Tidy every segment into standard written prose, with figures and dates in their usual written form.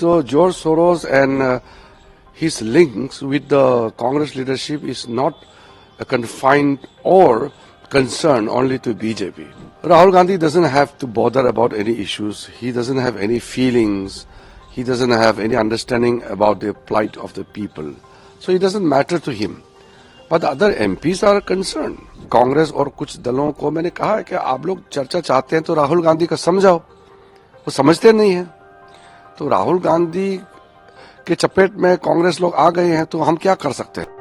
So George Soros and his links with the Congress leadership is not confined or concerned only to BJP. Rahul Gandhi doesn't have to bother about any issues. He doesn't have any feelings. He doesn't have any understanding about the plight of the people. So it doesn't matter to him. But other MPs are concerned. Congress और कुछ दलों को मैंने कहा है कि आप लोग चर्चा चाहते हैं तो राहुल गांधी का समझाओ, वो समझते नहीं है। तो राहुल गांधी के चपेट में कांग्रेस लोग आ गए हैं तो हम क्या कर सकते हैं।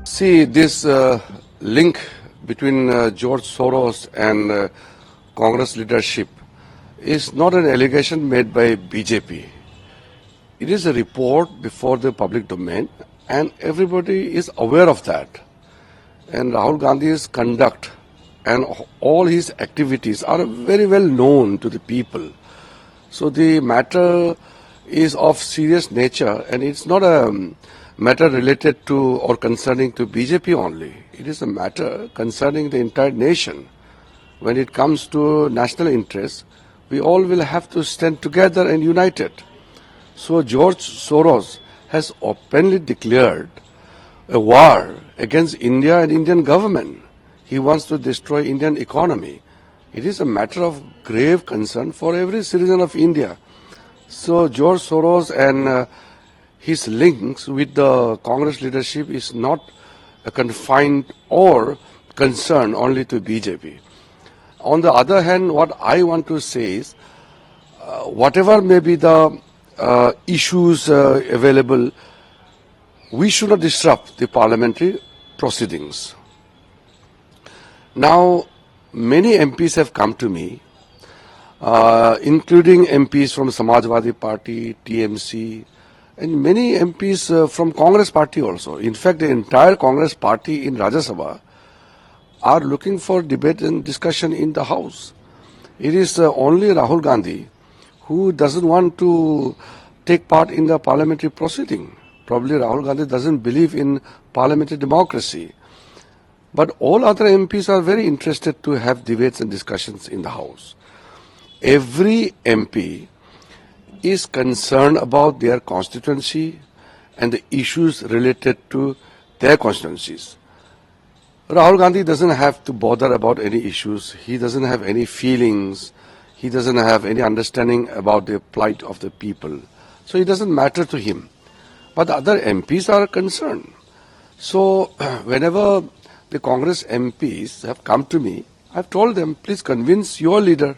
See, this link between George Soros and Congress leadership is not an allegation made by BJP. It is a report before the public domain and everybody is aware of that. And Rahul Gandhi's conduct and all his activities are very well known to the people. So the matter is of serious nature and it's not a matter related to or concerning to BJP only. It is a matter concerning the entire nation. When it comes to national interests, we all will have to stand together and united. So George Soros has openly declared a war against India and Indian government. He wants to destroy Indian economy. It is a matter of grave concern for every citizen of India. So George Soros and his links with the Congress leadership is not confined or concerned only to BJP. On the other hand, what I want to say is, whatever may be the issues available, we should not disrupt the parliamentary proceedings. Now, many MPs have come to me, including MPs from Samajwadi Party, TMC, and many MPs from Congress Party also. In fact, the entire Congress Party in Rajya Sabha are looking for debate and discussion in the House. It is only Rahul Gandhi who doesn't want to take part in the parliamentary proceeding. Probably Rahul Gandhi doesn't believe in parliamentary democracy. But all other MPs are very interested to have debates and discussions in the House. Every MP is concerned about their constituency and the issues related to their constituencies. Rahul Gandhi doesn't have to bother about any issues. He doesn't have any feelings. He doesn't have any understanding about the plight of the people. So it doesn't matter to him. But other MPs are concerned. So whenever the Congress MPs have come to me, I've told them, please convince your leader.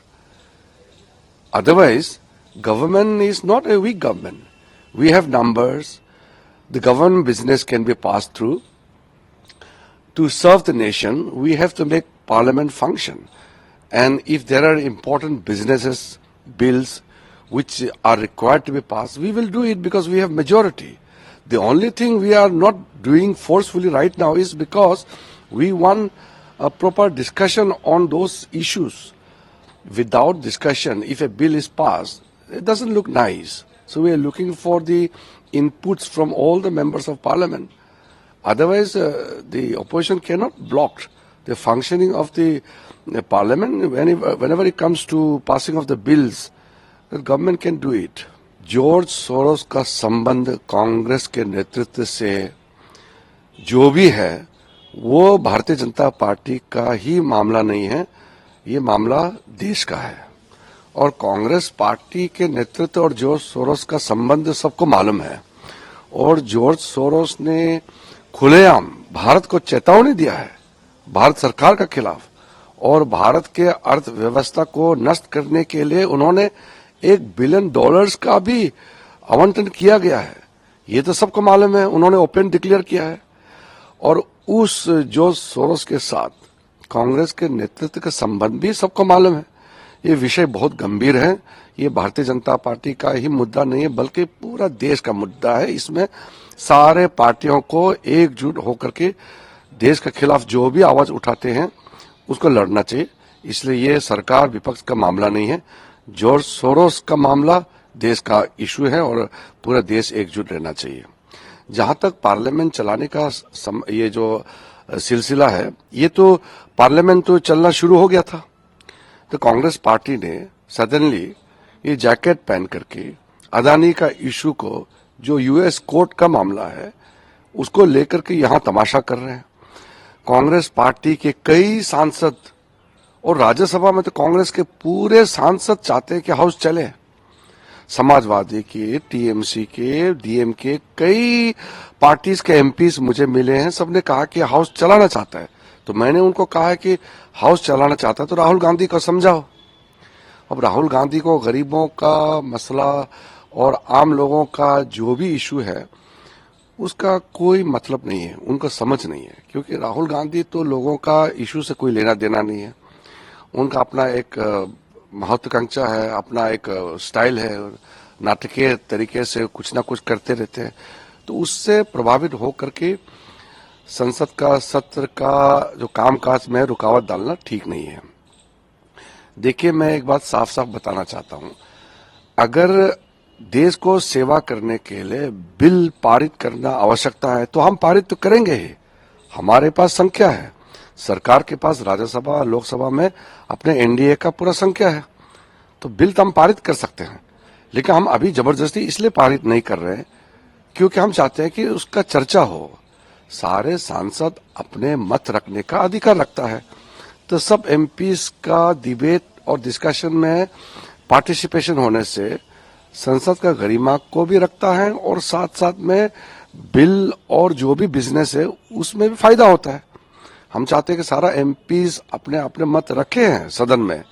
Otherwise, government is not a weak government. We have numbers. The government business can be passed through. To serve the nation, we have to make parliament function. And if there are important businesses, bills, which are required to be passed, we will do it because we have majority. The only thing we are not doing forcefully right now is because we want a proper discussion on those issues. Without discussion, if a bill is passed, it doesn't look nice. So we are looking for the inputs from all the members of parliament. Otherwise, the opposition cannot block the functioning of the parliament. Whenever it comes to passing of the bills, the government can do it. George Soros का संबंध कांग्रेस के नेतृत्व से जो भी है वो Bharatiya Janata party का ही मामला नहीं है, ये मामला देश का है। और कांग्रेस पार्टी के नेतृत्व और जॉर्ज सोरोस का संबंध सबको मालूम है। और जॉर्ज सोरोस ने खुलेआम भारत को चेतावनी दिया है भारत सरकार के खिलाफ, और भारत के अर्थव्यवस्था को नष्ट करने के लिए उन्होंने $1 बिलियन का भी आवंटन किया गया है। ये तो सबको मालूम है, उन्होंने ओपन डिक्लेयर किया है। और उस जॉर्ज सोरोस के साथ कांग्रेस के नेतृत्व का संबंध भी सबको मालूम है। ये विषय बहुत गंभीर है। ये भारतीय जनता पार्टी का ही मुद्दा नहीं है, बल्कि पूरा देश का मुद्दा है। इसमें सारे पार्टियों को एकजुट होकर के देश के खिलाफ जो भी आवाज उठाते हैं उसको लड़ना चाहिए। इसलिए ये सरकार विपक्ष का मामला नहीं है, जॉर्ज सोरोस का मामला देश का इशू है और पूरा देश एकजुट रहना चाहिए। जहां तक पार्लियामेंट चलाने का ये जो सिलसिला है, ये तो पार्लियामेंट तो चलना शुरू हो गया था, तो कांग्रेस पार्टी ने सडनली ये जैकेट पहन करके अदानी का इशू को, जो यूएस कोर्ट का मामला है, उसको लेकर के यहां तमाशा कर रहे हैं। कांग्रेस पार्टी के कई सांसद और राज्यसभा में तो कांग्रेस के पूरे सांसद चाहते हैं कि हाउस चले। समाजवादी के, टीएमसी के, डीएमके, कई पार्टीज के एमपीज मुझे मिले हैं, सबने कहा कि हाउस चलाना चाहता है। तो मैंने उनको कहा है कि हाउस चलाना चाहता है तो राहुल गांधी को समझाओ। अब राहुल गांधी को गरीबों का मसला और आम लोगों का जो भी इशू है उसका कोई मतलब नहीं है, उनको समझ नहीं है, क्योंकि राहुल गांधी तो लोगों का इशू से कोई लेना देना नहीं है। उनका अपना एक महत्वाकांक्षा है, अपना एक स्टाइल है, नाटकीय तरीके से कुछ ना कुछ करते रहते हैं। तो उससे प्रभावित होकर के संसद का सत्र का जो कामकाज में रुकावट डालना ठीक नहीं है। देखिए, मैं एक बात साफ साफ बताना चाहता हूं, अगर देश को सेवा करने के लिए बिल पारित करना आवश्यकता है तो हम पारित तो करेंगे ही। हमारे पास संख्या है, सरकार के पास राज्यसभा लोकसभा में अपने एनडीए का पूरा संख्या है, तो बिल तो हम पारित कर सकते हैं। लेकिन हम अभी जबरदस्ती इसलिए पारित नहीं कर रहे हैं क्योंकि हम चाहते हैं कि उसका चर्चा हो। सारे सांसद अपने मत रखने का अधिकार रखता है, तो सब एमपीज का डिबेट और डिस्कशन में पार्टिसिपेशन होने से संसद का गरिमा को भी रखता है और साथ साथ में बिल और जो भी बिजनेस है उसमें भी फायदा होता है। हम चाहते हैं कि सारा एमपीज अपने अपने मत रखे हैं सदन में।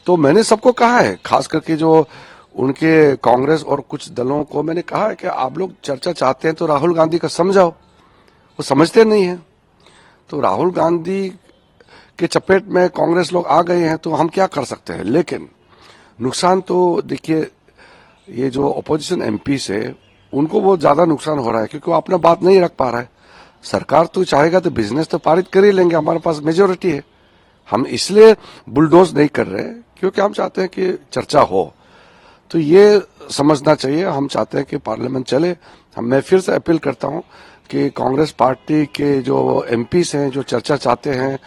तो मैंने सबको कहा है, खास करके जो उनके कांग्रेस और कुछ दलों को मैंने कहा है कि आप लोग चर्चा चाहते हैं तो राहुल गांधी का समझाओ। वो समझते नहीं है, तो राहुल गांधी के चपेट में कांग्रेस लोग आ गए हैं तो हम क्या कर सकते हैं। लेकिन नुकसान तो देखिए, ये जो अपोजिशन एमपी से उनको बहुत ज्यादा नुकसान हो रहा है क्योंकि वो अपना बात नहीं रख पा रहा है। सरकार तो चाहेगा तो बिजनेस तो पारित कर ही लेंगे, हमारे पास मेजोरिटी है। हम इसलिए बुलडोज नहीं कर रहे क्योंकि हम चाहते हैं कि चर्चा हो। तो ये समझना चाहिए, हम चाहते हैं कि पार्लियामेंट चले। मैं फिर से अपील करता हूं कि कांग्रेस पार्टी के जो एमपीज हैं जो चर्चा चाहते हैं,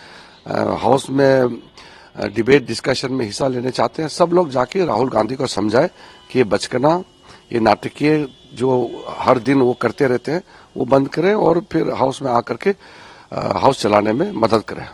हाउस में डिबेट डिस्कशन में हिस्सा लेने चाहते हैं, सब लोग जाके राहुल गांधी को समझाए कि ये बचकाना, ये नाटकीय जो हर दिन वो करते रहते हैं वो बंद करें और फिर हाउस में आकर के हाउस चलाने में मदद करें।